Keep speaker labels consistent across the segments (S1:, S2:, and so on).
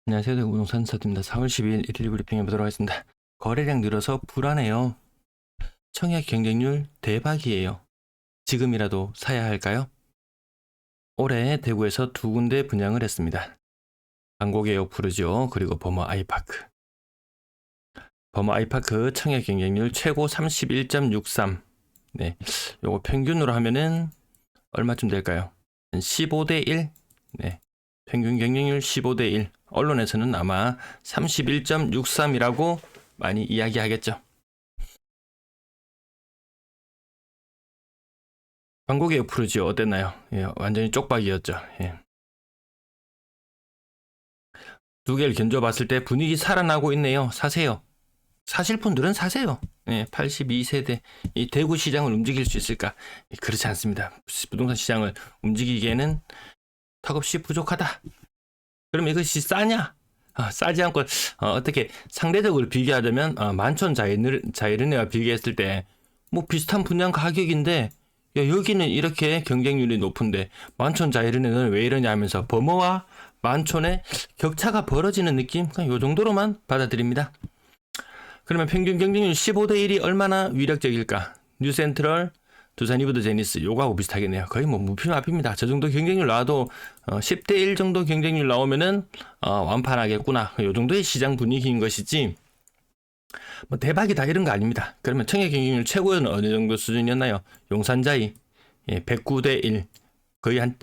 S1: 안녕하세요. 부동산 서입니다. 4월 12일 일일 브리핑 해보도록 하겠습니다. 거래량 늘어서 불안해요. 청약 경쟁률 대박이에요. 지금이라도 사야 할까요? 올해 대구에서 두 군데 분양을 했습니다. 광고개혁 푸르지오 그리고 버머 아이파크. 버머 아이파크 청약 경쟁률 최고 31.63. 네, 요거 평균으로 하면은 얼마쯤 될까요? 15대 1. 네, 평균 경쟁률 15대 1. 언론에서는 아마 31.63이라고 많이 이야기하겠죠. 광고개혁 푸르지오 어땠나요? 예, 완전히 쪽박이었죠. 예. 두 개를 견줘봤을 때 분위기 살아나고 있네요. 사세요. 사실 분들은 사세요. 예, 82세대 이 대구 시장을 움직일 수 있을까? 예, 그렇지 않습니다. 부동산 시장을 움직이기에는 턱없이 부족하다. 그럼 이것이 싸냐? 싸지 않고 어떻게 상대적으로 비교하자면 만촌 자이르네와 비교했을 때 뭐 비슷한 분양 가격인데 야, 여기는 이렇게 경쟁률이 높은데 만촌 자이르네는 왜 이러냐 하면서 버머와 만촌의 격차가 벌어지는 느낌? 그냥 요 정도로만 받아들입니다. 그러면 평균 경쟁률 15대 1이 얼마나 위력적일까? 뉴센트럴, 두산 이브드 제니스 요거하고 비슷하겠네요. 거의 뭐 무피마피입니다. 저 정도 경쟁률 나와도 10대 1 정도 경쟁률 나오면은 완판하겠구나. 요 정도의 시장 분위기인 것이지 뭐 대박이다 이런 거 아닙니다. 그러면 청약 경쟁률 최고는 어느 정도 수준이었나요? 용산자이 109대 1 거의 한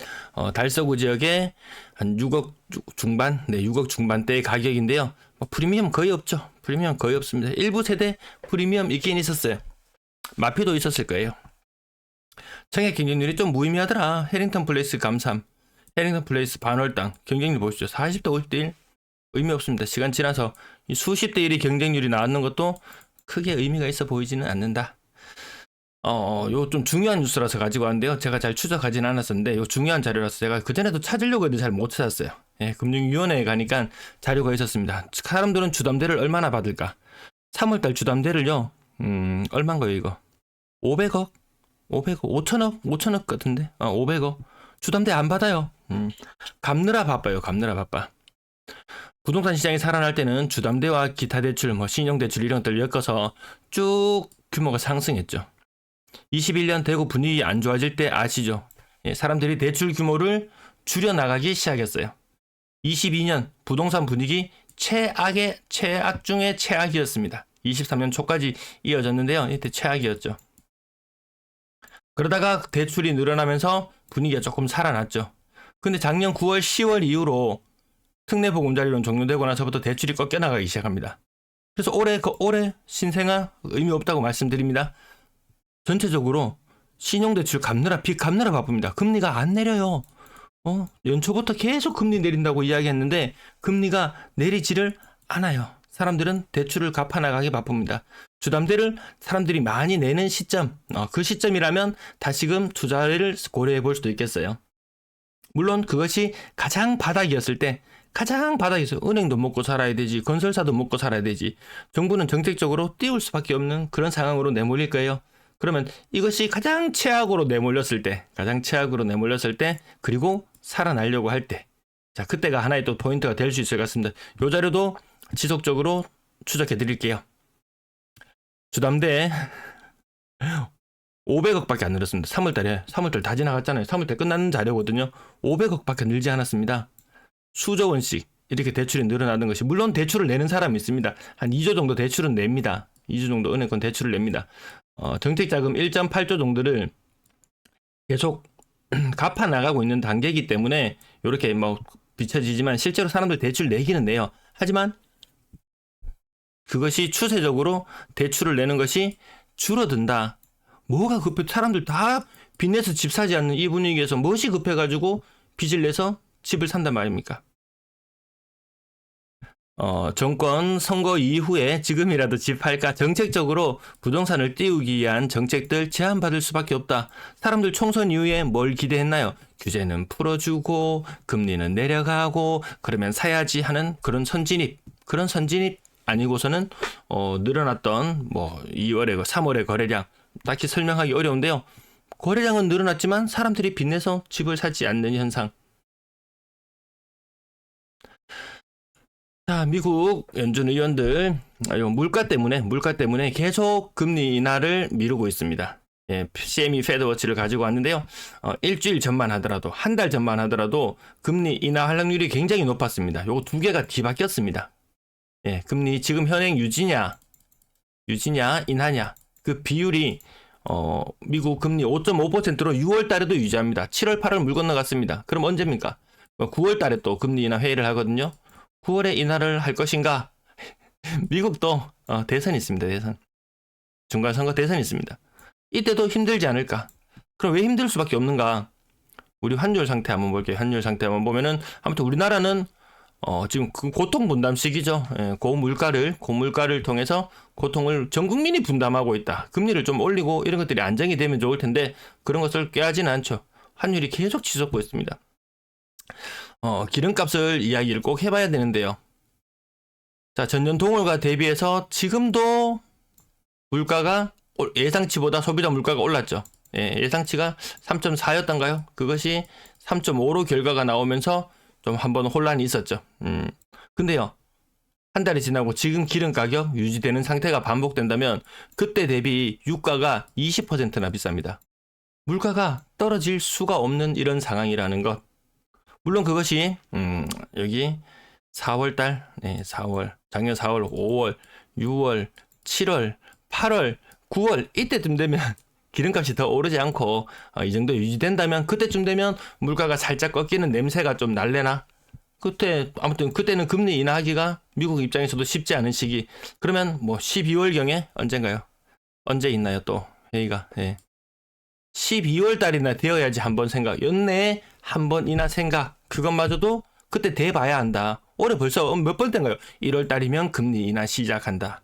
S1: 달서구 지역에 한 6억 중반, 네 6억 중반대의 가격인데요. 뭐 프리미엄 거의 없죠. 프리미엄 거의 없습니다. 일부 세대 프리미엄 있긴 있었어요. 마피도 있었을 거예요. 청약 경쟁률이 좀 무의미하더라. 해링턴 플레이스 감삼, 해링턴 플레이스 반월당 경쟁률 보시죠. 40대 50대 1 의미 없습니다. 시간 지나서 수십 대 1이 경쟁률이 나왔는 것도 크게 의미가 있어 보이지는 않는다. 요 좀 중요한 뉴스라서 가지고 왔는데요. 제가 잘 추적하진 않았었는데 요 중요한 자료라서 제가 그전에도 찾으려고 해도 잘 못 찾았어요. 예, 금융위원회에 가니까 자료가 있었습니다. 사람들은 주담대를 얼마나 받을까? 3월달 주담대를요. 얼마인가요 이거? 500억? 500억? 5천억? 5천억 같은데? 500억. 주담대 안 받아요. 갚느라 바빠요. 갚느라 바빠. 부동산 시장이 살아날 때는 주담대와 기타 대출, 뭐 신용대출 이런 것들 엮어서 쭉 규모가 상승했죠. 21년 대구 분위기 안 좋아질 때 아시죠? 예, 사람들이 대출 규모를 줄여나가기 시작했어요. 22년 부동산 분위기 최악의 최악 중의 최악이었습니다. 23년 초까지 이어졌는데요. 이때 최악이었죠. 그러다가 대출이 늘어나면서 분위기가 조금 살아났죠. 근데 작년 9월, 10월 이후로 특례보금자리론 종료되고 나서부터 대출이 꺾여나가기 시작합니다. 그래서 올해 신생아 의미 없다고 말씀드립니다. 전체적으로 신용대출 갚느라 빚 갚느라 바쁩니다. 금리가 안 내려요. 연초부터 계속 금리 내린다고 이야기했는데 금리가 내리지를 않아요. 사람들은 대출을 갚아나가기 바쁩니다. 주담대를 사람들이 많이 내는 시점, 그 시점이라면 다시금 투자를 고려해 볼 수도 있겠어요. 물론 그것이 가장 바닥이었을 때, 가장 바닥에서 은행도 먹고 살아야 되지, 건설사도 먹고 살아야 되지, 정부는 정책적으로 띄울 수밖에 없는 그런 상황으로 내몰릴 거예요. 그러면 이것이 가장 최악으로 내몰렸을 때, 그리고 살아나려고 할 때, 자, 그때가 하나의 또 포인트가 될 수 있을 것 같습니다. 이 자료도 지속적으로 추적해 드릴게요. 주담대 500억밖에 안 늘었습니다. 3월달 다 지나갔잖아요. 3월달 끝나는 자료거든요. 500억밖에 늘지 않았습니다. 수조 원씩 이렇게 대출이 늘어나는 것이, 물론 대출을 내는 사람이 있습니다. 한 2조 정도 대출은 냅니다. 2조 정도 은행권 대출을 냅니다. 정책자금 1.8조 정도를 계속 갚아 나가고 있는 단계이기 때문에 이렇게 뭐 비춰지지만 실제로 사람들 대출 내기는 내요. 하지만 그것이 추세적으로 대출을 내는 것이 줄어든다. 뭐가 급해? 사람들 다 빚내서 집 사지 않는 이 분위기에서 무엇이 급해가지고 빚을 내서 집을 산단 말입니까? 정권 선거 이후에 지금이라도 집 팔까? 정책적으로 부동산을 띄우기 위한 정책들 제한받을 수밖에 없다. 사람들 총선 이후에 뭘 기대했나요? 규제는 풀어주고 금리는 내려가고 그러면 사야지 하는 그런 선진입 아니고서는 늘어났던 뭐 2월에 3월의 거래량 딱히 설명하기 어려운데요. 거래량은 늘어났지만 사람들이 빚내서 집을 사지 않는 현상. 자, 미국 연준 의원들 물가 때문에 계속 금리 인하를 미루고 있습니다. 예, CME 패드워치를 가지고 왔는데요. 일주일 전만 하더라도, 한 달 전만 하더라도 금리 인하 확률이 굉장히 높았습니다. 요거 두 개가 뒤바뀌었습니다. 예, 금리 지금 현행 유지냐 인하냐, 그 비율이 미국 금리 5.5%로 6월 달에도 유지합니다. 7월, 8월 물 건너갔습니다. 그럼 언제입니까? 9월 달에 또 금리 인하 회의를 하거든요. 9월에 인하를 할 것인가? 미국도 대선이 있습니다. 대선. 중간선거 대선이 있습니다. 이때도 힘들지 않을까? 그럼 왜 힘들 수밖에 없는가? 우리 환율 상태 한번 볼게요. 환율 상태 한번 보면은 아무튼 우리나라는 지금 그 고통 분담 시기죠. 예, 고물가를 통해서 고통을 전 국민이 분담하고 있다. 금리를 좀 올리고 이런 것들이 안정이 되면 좋을 텐데 그런 것을 꾀하지는 않죠. 환율이 계속 치솟고 있습니다. 기름값을 이야기를 꼭 해봐야 되는데요. 자, 전년 동월과 대비해서 지금도 물가가 예상치보다 소비자 물가가 올랐죠. 예, 예상치가 3.4였던가요? 그것이 3.5로 결과가 나오면서 좀 한번 혼란이 있었죠. 근데요, 한 달이 지나고 지금 기름 가격 유지되는 상태가 반복된다면 그때 대비 유가가 20%나 비쌉니다. 물가가 떨어질 수가 없는 이런 상황이라는 것. 물론 그것이 여기 4월달, 네, 4월, 작년 4월, 5월, 6월, 7월, 8월, 9월 이때쯤 되면 기름값이 더 오르지 않고 이 정도 유지된다면 그때쯤 되면 물가가 살짝 꺾이는 냄새가 좀 날래나? 아무튼 그때는 금리 인하하기가 미국 입장에서도 쉽지 않은 시기. 그러면 뭐 12월경에 언젠가요? 언제 있나요 또 회의가? 예. 12월 달이나 되어야지 한번 생각. 연내에 한번 인하 생각. 그것마저도 그때 돼봐야 한다. 올해 벌써 몇 번 된가요? 1월 달이면 금리 인하 시작한다.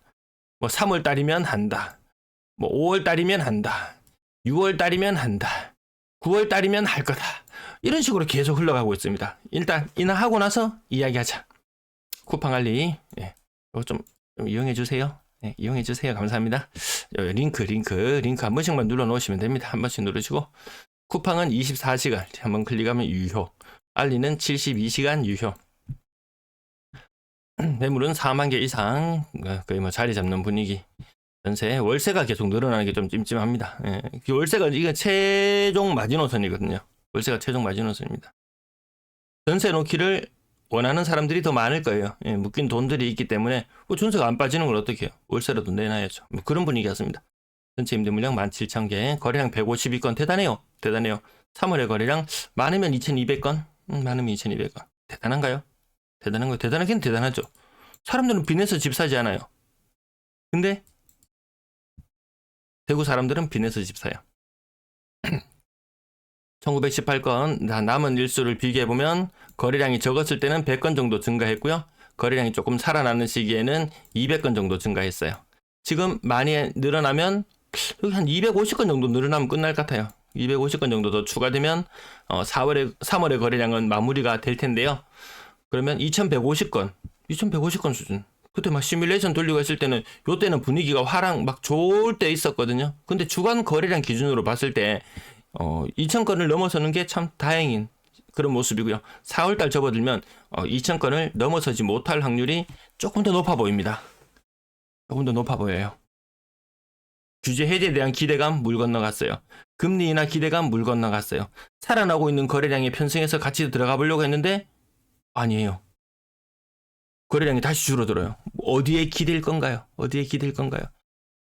S1: 뭐 3월 달이면 한다. 뭐 5월 달이면 한다. 6월 달이면 한다. 9월 달이면 할 거다. 이런 식으로 계속 흘러가고 있습니다. 일단 인하하고 나서 이야기하자. 쿠팡 관리, 예, 이거 좀 이용해 주세요. 네, 이용해 주세요. 감사합니다. 링크 한 번씩만 눌러 놓으시면 됩니다. 한 번씩 누르시고 쿠팡은 24시간 한번 클릭하면 유효. 알리는 72시간 유효. 매물은 4만 개 이상 거의 뭐 자리 잡는 분위기. 전세 월세가 계속 늘어나는 게 좀 찜찜합니다. 예, 월세가 이게 최종 마지노선이거든요. 월세가 최종 마지노선입니다. 전세 놓기를 원하는 사람들이 더 많을 거예요. 예, 묶인 돈들이 있기 때문에 전세가 안 빠지는 걸 어떻게 해요? 월세라도 내놔야죠. 뭐 그런 분위기였습니다. 전체 임대 물량 17,000개, 거래량 152건. 대단해요. 3월에 거래량 많으면 2,200건, 많으면 2,200건. 대단한가요? 대단한 거 대단하긴 대단하죠. 사람들은 빚내서 집 사지 않아요. 근데 대구 사람들은 빚내서 집 사요. 1918건 남은 일수를 비교해보면 거래량이 적었을 때는 100건 정도 증가했고요. 거래량이 조금 살아나는 시기에는 200건 정도 증가했어요. 지금 많이 늘어나면 여기 한 250건 정도 늘어나면 끝날 것 같아요. 250건 정도 더 추가되면 3월의 거래량은 마무리가 될 텐데요. 그러면 2150건 수준. 그때 막 시뮬레이션 돌리고 했을 때는 요때는 분위기가 화랑 막 좋을 때 있었거든요. 근데 주간 거래량 기준으로 봤을 때 2,000건을 넘어서는 게 참 다행인 그런 모습이고요. 4월달 접어들면 2,000건을 넘어서지 못할 확률이 조금 더 높아 보입니다. 조금 더 높아 보여요. 규제 해제에 대한 기대감 물 건너갔어요. 금리 인하 기대감 물 건너갔어요. 살아나고 있는 거래량에 편승해서 같이 들어가 보려고 했는데 아니에요. 거래량이 다시 줄어들어요. 어디에 기댈 건가요?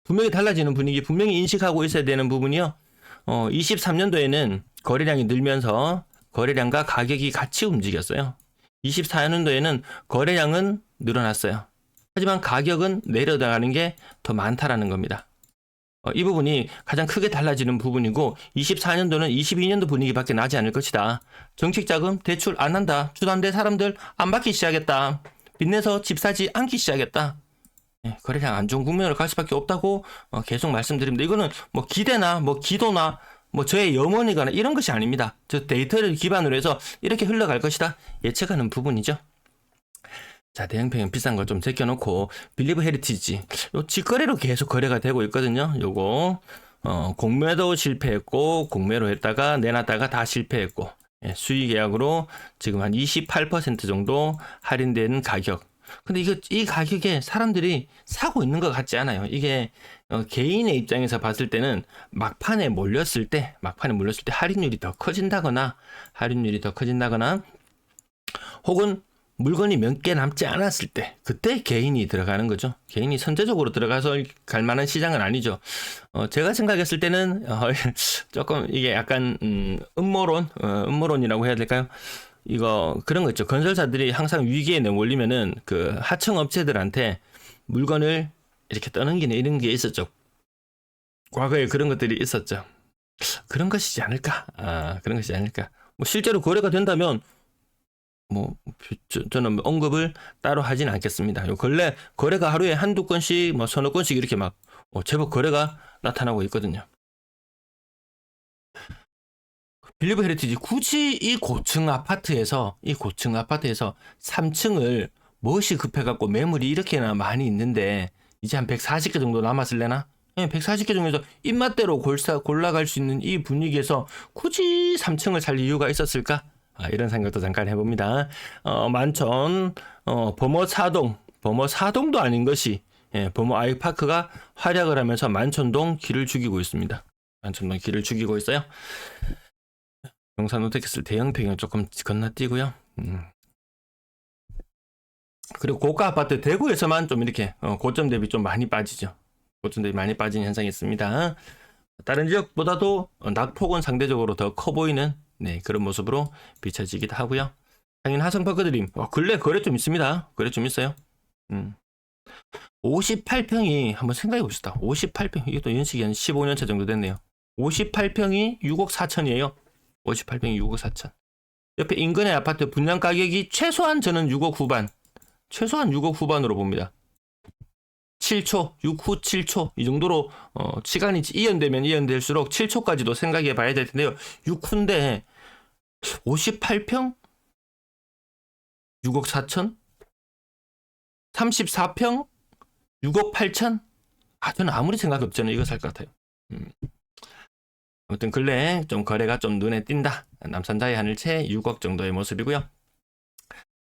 S1: 분명히 달라지는 분위기 분명히 인식하고 있어야 되는 부분이요. 23년도에는 거래량이 늘면서 거래량과 가격이 같이 움직였어요. 24년도에는 거래량은 늘어났어요. 하지만 가격은 내려나가는 게 더 많다라는 겁니다. 이 부분이 가장 크게 달라지는 부분이고 24년도는 22년도 분위기밖에 나지 않을 것이다. 정책자금 대출 안 한다. 주담대 사람들 안 받기 시작했다. 빚내서 집 사지 않기 시작했다. 거래량 안 좋은 국면으로 갈 수밖에 없다고 계속 말씀드립니다. 이거는 뭐 기대나 뭐 기도나 뭐 저의 염원이거나 이런 것이 아닙니다. 저 데이터를 기반으로 해서 이렇게 흘러갈 것이다 예측하는 부분이죠. 자, 대형평형 비싼 걸 좀 제껴놓고 빌리브 헤리티지 요 직거래로 계속 거래가 되고 있거든요. 요거 공매도 실패했고 공매로 했다가 내놨다가 다 실패했고 수익 계약으로 지금 한 28% 정도 할인된 가격. 근데 이 가격에 사람들이 사고 있는 것 같지 않아요. 이게 개인의 입장에서 봤을 때는 막판에 몰렸을 때 할인율이 더 커진다거나 혹은 물건이 몇 개 남지 않았을 때 그때 개인이 들어가는 거죠. 개인이 선제적으로 들어가서 갈 만한 시장은 아니죠. 제가 생각했을 때는 조금 이게 약간 음모론이라고 해야 될까요? 이거 그런 거 있죠. 건설사들이 항상 위기에 내몰리면은 그 하청 업체들한테 물건을 이렇게 떠넘기는 이런 게 있었죠. 과거에 그런 것들이 있었죠. 그런 것이지 않을까? 그런 것이지 않을까? 뭐 실제로 거래가 된다면 뭐 저는 언급을 따로 하진 않겠습니다. 요 거래가 하루에 한두 건씩 뭐 서너 건씩 이렇게 막 제법 거래가 나타나고 있거든요. 빌리브 헤리티지 굳이 이 고층 아파트에서 3층을 무엇이 급해갖고 매물이 이렇게나 많이 있는데 이제 한 140개 정도 남았을래나? 140개 중에서 입맛대로 골라갈 수 있는 이 분위기에서 굳이 3층을 살 이유가 있었을까? 이런 생각도 잠깐 해봅니다. 만천, 범어 사동도 아닌 것이, 범어 아이파크가 활약을 하면서 만천동 길을 죽이고 있습니다. 만천동 길을 죽이고 있어요. 영상 노텍스를 대형 평형 조금 건너뛰고요. 그리고 고가 아파트 대구에서만 좀 이렇게 고점 대비 좀 많이 빠지죠. 고점 대비 많이 빠진 현상이 있습니다. 다른 지역보다도 낙폭은 상대적으로 더 커 보이는 그런 모습으로 비춰지기도 하고요. 당연히 하성파크드림 근래 거래 좀 있습니다. 거래 좀 있어요. 58평이 한번 생각해 봅시다. 58평 이것도 연식이 한 15년차 정도 됐네요. 58평이 6억 4천이에요. 58평이 6억 4천. 옆에 인근의 아파트 분양 가격이 최소한 저는 6억 후반. 최소한 6억 후반으로 봅니다. 7초, 6후 7초 이 정도로 시간이 이연되면 이연될수록 7초까지도 생각해 봐야 될 텐데요. 6후인데 58평 6억 4천 34평 6억 8천 저는 아무리 생각이 없잖아요. 이거 살 것 같아요. 아무튼 근래 좀 거래가 좀 눈에 띈다. 남산자의 하늘채 6억 정도의 모습이고요.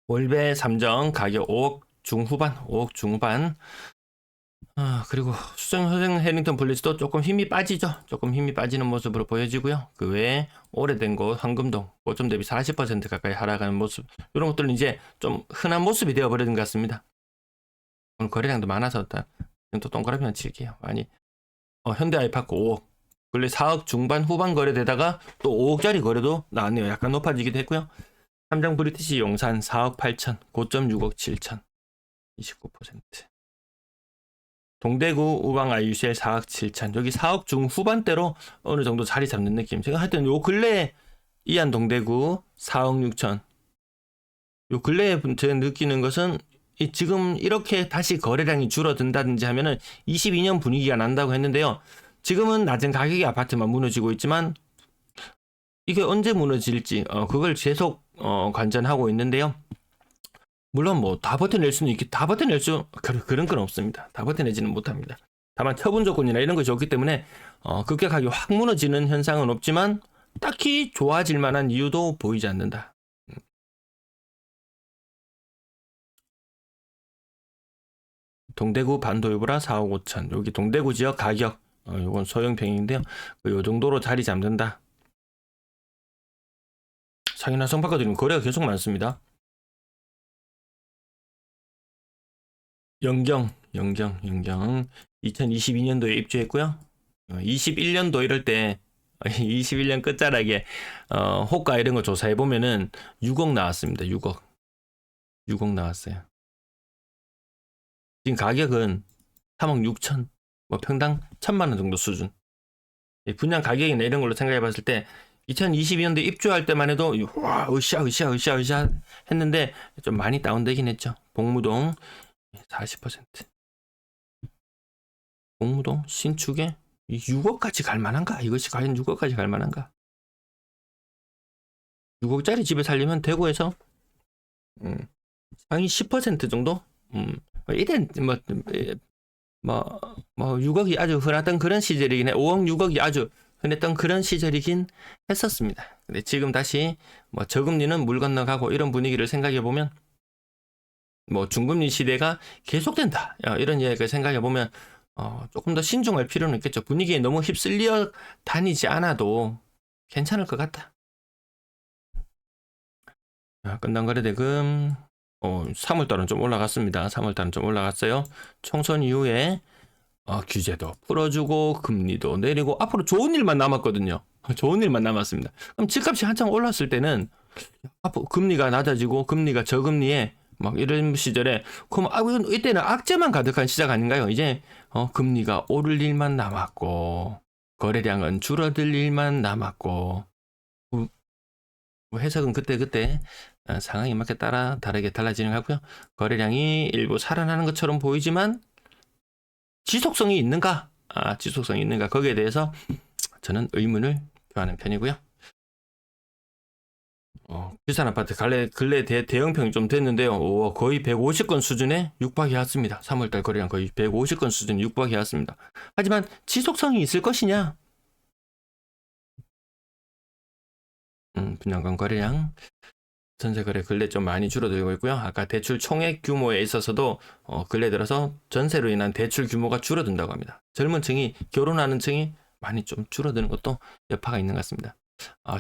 S1: 월배 3정 가격 5억 중후반. 그리고 수정 해링턴 블리츠도 조금 힘이 빠지죠. 조금 힘이 빠지는 모습으로 보여지고요. 그 외에 오래된 곳 황금동 고점 대비 40% 가까이 하락하는 모습. 이런 것들은 이제 좀 흔한 모습이 되어버리는 것 같습니다. 오늘 거래량도 많아서 또 동그라미만 칠게요. 아니 현대 아이파크 5억. 원래 4억 중반 후반 거래되다가 또 5억짜리 거래도 나왔네요. 약간 높아지기도 했고요. 삼성 브리티시 용산 4억 8천, 고점 6억 7천, 29%. 동대구 우방 아이유셀 4억 7천. 여기 4억 중후반대로 어느 정도 자리 잡는 느낌. 제가 하여튼 요 근래에 이안 동대구 4억 6천. 요 근래에 제가 느끼는 것은 지금 이렇게 다시 거래량이 줄어든다든지 하면은 22년 분위기가 난다고 했는데요. 지금은 낮은 가격의 아파트만 무너지고 있지만 이게 언제 무너질지 그걸 계속 관전하고 있는데요. 물론 뭐 다 버텨낼 수는 그런 건 없습니다. 다 버텨내지는 못합니다. 다만 처분 조건이나 이런 것이 없기 때문에 급격하게 확 무너지는 현상은 없지만 딱히 좋아질 만한 이유도 보이지 않는다. 동대구 반도유보라 4억 5천. 여기 동대구 지역 가격 이건 소형평인데요. 요 정도로 자리 잡는다. 상인화 성파가드리면 거래가 계속 많습니다. 영경 2022년도에 입주했고요. 21년도 이럴 때 21년 끝자락에 호가 이런 거 조사해 보면은 6억 나왔습니다. 6억 나왔어요. 지금 가격은 3억 6천, 뭐 평당 1,000만 원 정도 수준. 분양 가격이나 이런 걸로 생각해 봤을 때 2022년도에 입주할 때만 해도 와 으쌰 했는데 좀 많이 다운되긴 했죠. 복무동 40%. 복무동 신축에 6억까지 갈 만한가? 이것이 과연 6억까지 갈 만한가? 6억짜리 집에 살려면 대구에서 상위 10% 정도? 이땐 뭐 6억이 아주 흔하던 그런 시절이긴 해. 5억 6억이 아주 흔했던 그런 시절이긴 했었습니다. 근데 지금 다시 뭐 저금리는 물 건너가고 이런 분위기를 생각해 보면 뭐 중금리 시대가 계속된다. 이런 이야기를 생각해 보면 조금 더 신중할 필요는 있겠죠. 분위기에 너무 휩쓸려 다니지 않아도 괜찮을 것 같다. 끝난 거래대금 3월달은 좀 올라갔습니다. 3월달은 좀 올라갔어요. 총선 이후에 규제도 풀어주고 금리도 내리고 앞으로 좋은 일만 남았거든요. 좋은 일만 남았습니다. 그럼 집값이 한창 올랐을 때는 앞으로 금리가 낮아지고 금리가 저금리에 막 이런 시절에 그럼 이때는 악재만 가득한 시작 아닌가요? 이제 금리가 오를 일만 남았고 거래량은 줄어들 일만 남았고 해석은 그때 상황에 맞게 따라 다르게 달라지는 것 같고요. 거래량이 일부 살아나는 것처럼 보이지만 지속성이 있는가? 지속성이 있는가? 거기에 대해서 저는 의문을 표하는 편이고요. 비싼 아파트 근래 대형평이 좀 됐는데요. 거의 150건 수준에 육박해 왔습니다. 3월달 거래량 거의 150건 수준에 육박해 왔습니다. 하지만 지속성이 있을 것이냐? 분양권 거래량 전세 거래 근래 좀 많이 줄어들고 있고요. 아까 대출 총액 규모에 있어서도 근래 들어서 전세로 인한 대출 규모가 줄어든다고 합니다. 젊은 층이 결혼하는 층이 많이 좀 줄어드는 것도 여파가 있는 것 같습니다.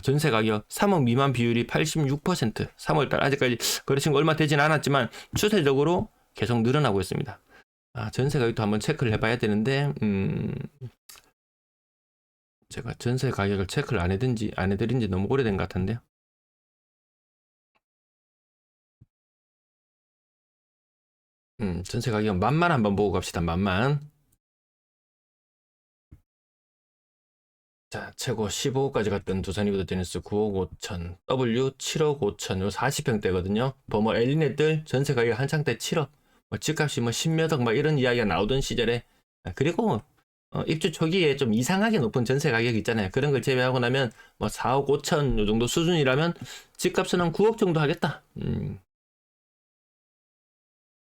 S1: 전세 가격 3억 미만 비율이 86%, 3월달 아직까지 거래친 거 얼마 되진 않았지만 추세적으로 계속 늘어나고 있습니다. 전세 가격도 한번 체크를 해봐야 되는데 제가 전세 가격을 체크를 안 해드린 지 너무 오래된 것 같은데요. 전세 가격 만만 한번 보고 갑시다. 만만. 자, 최고 15억까지 갔던 두산 이브더테니스 9억 5천, W 7억 5천, 요 40평대거든요. 버머 엘리넷들 전세 가격 한창 때 7억, 집값이 10몇억 이런 이야기가 나오던 시절에, 그리고 입주 초기에 좀 이상하게 높은 전세 가격 있잖아요. 그런 걸 제외하고 나면 4억 5천 요 정도 수준이라면 집값은 한 9억 정도 하겠다.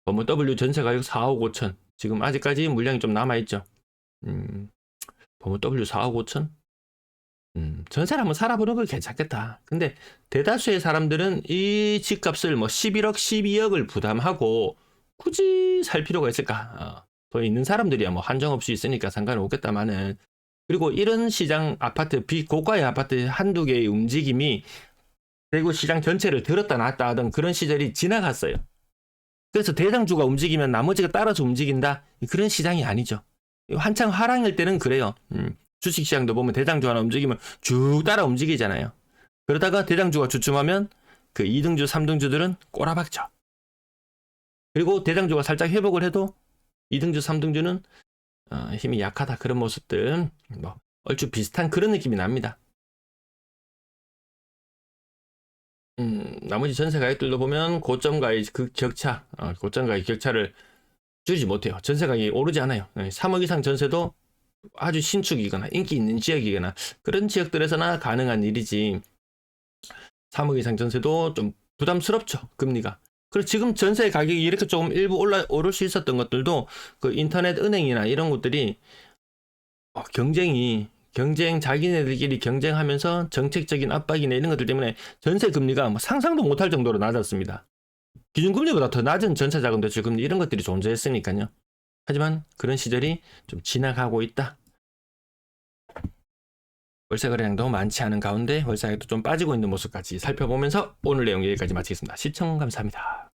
S1: 버머 W 전세 가격 4억 5천. 지금 아직까지 물량이 좀 남아있죠. 버머 W 4억 5천? 전세를 한번 살아보는 건 괜찮겠다. 근데 대다수의 사람들은 이 집값을 11억, 12억을 부담하고 굳이 살 필요가 있을까? 더 있는 사람들이야 한정 없이 있으니까 상관은 없겠다마는. 그리고 이런 시장 아파트, 비고가의 아파트 한두 개의 움직임이 대구 시장 전체를 들었다 놨다 하던 그런 시절이 지나갔어요. 그래서 대장주가 움직이면 나머지가 따라서 움직인다? 그런 시장이 아니죠. 한창 하락일 때는 그래요. 주식시장도 보면 대장주 하나 움직이면 쭉 따라 움직이잖아요. 그러다가 대장주가 주춤하면 그 2등주, 3등주들은 꼬라박죠. 그리고 대장주가 살짝 회복을 해도 2등주, 3등주는 힘이 약하다. 그런 모습들 얼추 비슷한 그런 느낌이 납니다. 나머지 전세 가격들도 보면 고점과의 그 격차, 고점과의 격차를 줄이지 못해요. 전세 가격이 오르지 않아요. 3억 이상 전세도 아주 신축이거나 인기 있는 지역이거나 그런 지역들에서나 가능한 일이지 3억 이상 전세도 좀 부담스럽죠. 금리가. 그리고 지금 전세 가격이 이렇게 조금 일부 오를 수 있었던 것들도 그 인터넷 은행이나 이런 것들이 자기네들끼리 경쟁하면서 정책적인 압박이나 이런 것들 때문에 전세 금리가 상상도 못할 정도로 낮았습니다. 기준금리보다 더 낮은 전세자금 대출 금리 이런 것들이 존재했으니까요. 하지만 그런 시절이 좀 지나가고 있다. 월세 거래량도 많지 않은 가운데 월세 가격도 좀 빠지고 있는 모습까지 살펴보면서 오늘 내용 여기까지 마치겠습니다. 시청 감사합니다.